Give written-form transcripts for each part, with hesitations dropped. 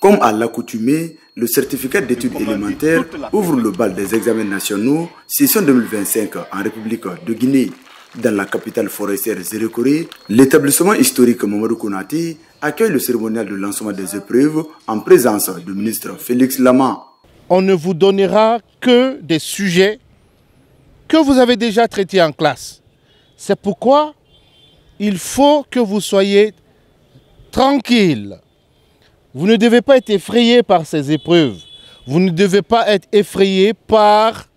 Comme à l'accoutumée, le certificat d'études élémentaires ouvre le bal des examens nationaux session 2025 en République de Guinée. Dans la capitale forestière Zérékoré, l'établissement historique Mamadou Konaté accueille le cérémonial de lancement des épreuves en présence du ministre Félix Lama. On ne vous donnera que des sujets que vous avez déjà traités en classe. C'est pourquoi il faut que vous soyez tranquille. Vous ne devez pas être effrayé par ces épreuves. Vous ne devez pas être effrayé par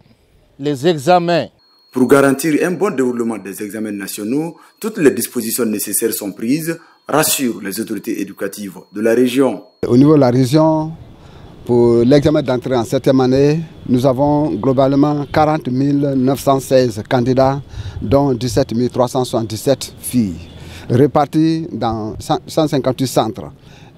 les examens. Pour garantir un bon déroulement des examens nationaux, toutes les dispositions nécessaires sont prises, rassurent les autorités éducatives de la région. Au niveau de la région, pour l'examen d'entrée en 7e année, nous avons globalement 40 916 candidats, dont 17 377 filles, répartis dans 158 centres.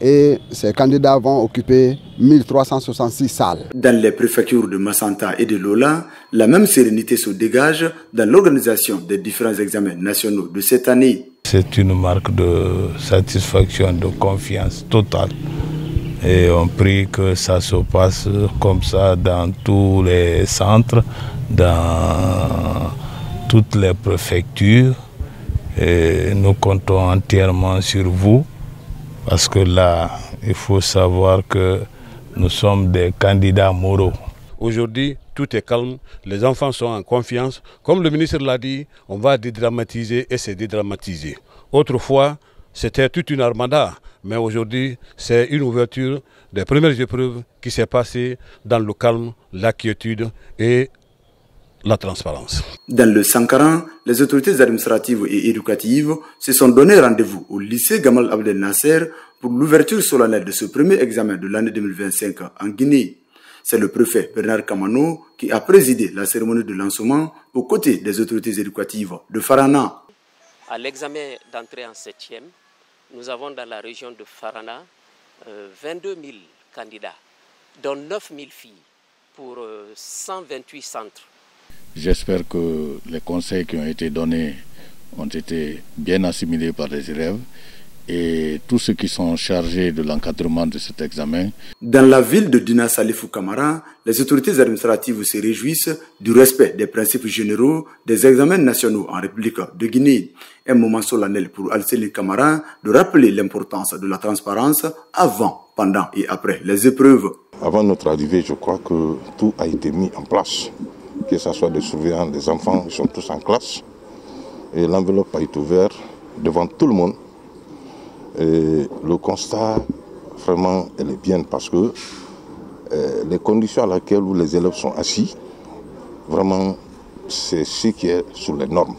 Et ces candidats vont occuper 1366 salles. Dans les préfectures de Massanta et de Lola, la même sérénité se dégage dans l'organisation des différents examens nationaux de cette année. C'est une marque de satisfaction, de confiance totale. Et on prie que ça se passe comme ça dans tous les centres, dans toutes les préfectures. Et nous comptons entièrement sur vous. Parce que là, il faut savoir que nous sommes des candidats moraux. Aujourd'hui, tout est calme, les enfants sont en confiance. Comme le ministre l'a dit, on va dédramatiser et c'est dédramatiser. Autrefois, c'était toute une armada, mais aujourd'hui, c'est une ouverture des premières épreuves qui s'est passée dans le calme, la quiétude et la transparence. Dans le Sankaran, les autorités administratives et éducatives se sont donné rendez-vous au lycée Gamal Abdel Nasser pour l'ouverture solennelle de ce premier examen de l'année 2025 en Guinée. C'est le préfet Bernard Kamano qui a présidé la cérémonie de lancement aux côtés des autorités éducatives de Farana. À l'examen d'entrée en 7e, nous avons dans la région de Farana 22 000 candidats, dont 9 000 filles pour 128 centres. J'espère que les conseils qui ont été donnés ont été bien assimilés par les élèves et tous ceux qui sont chargés de l'encadrement de cet examen. Dans la ville de Dina Salifou Kamara, les autorités administratives se réjouissent du respect des principes généraux des examens nationaux en République de Guinée. Un moment solennel pour Alceli Kamara de rappeler l'importance de la transparence avant, pendant et après les épreuves. Avant notre arrivée, je crois que tout a été mis en place. Que ce soit des surveillants, des enfants, ils sont tous en classe. Et l'enveloppe a été ouverte devant tout le monde. Et le constat, vraiment, elle est bien parce que les conditions à laquelle les élèves sont assis, vraiment, c'est ce qui est sous les normes.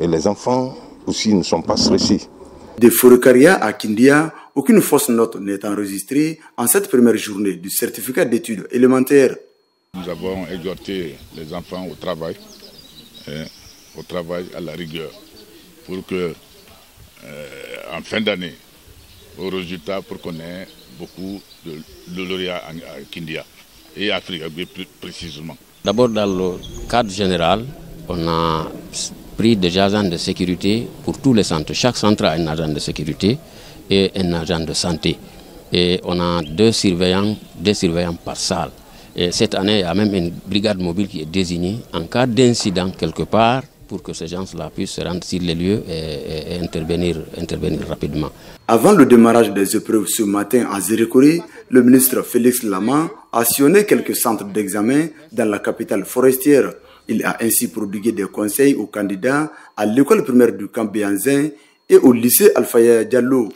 Et les enfants aussi ne sont pas stressés. De Forekaria à Kindia, aucune fausse note n'est enregistrée en cette première journée du certificat d'études élémentaires. Nous avons exhorté les enfants au travail à la rigueur, pour que, en fin d'année, au résultat, pour qu'on ait beaucoup de lauréats à Kindia et Afrique plus précisément. D'abord, dans le cadre général, on a pris des agents de sécurité pour tous les centres. Chaque centre a un agent de sécurité et un agent de santé. Et on a deux surveillants par salle. Et cette année, il y a même une brigade mobile qui est désignée en cas d'incident quelque part pour que ces gens-là puissent se rendre sur les lieux et intervenir rapidement. Avant le démarrage des épreuves ce matin à Zérékoré, le ministre Félix Lama a sillonné quelques centres d'examen dans la capitale forestière. Il a ainsi prodigué des conseils aux candidats à l'école primaire du camp Béanzin et au lycée Alfaya Diallo.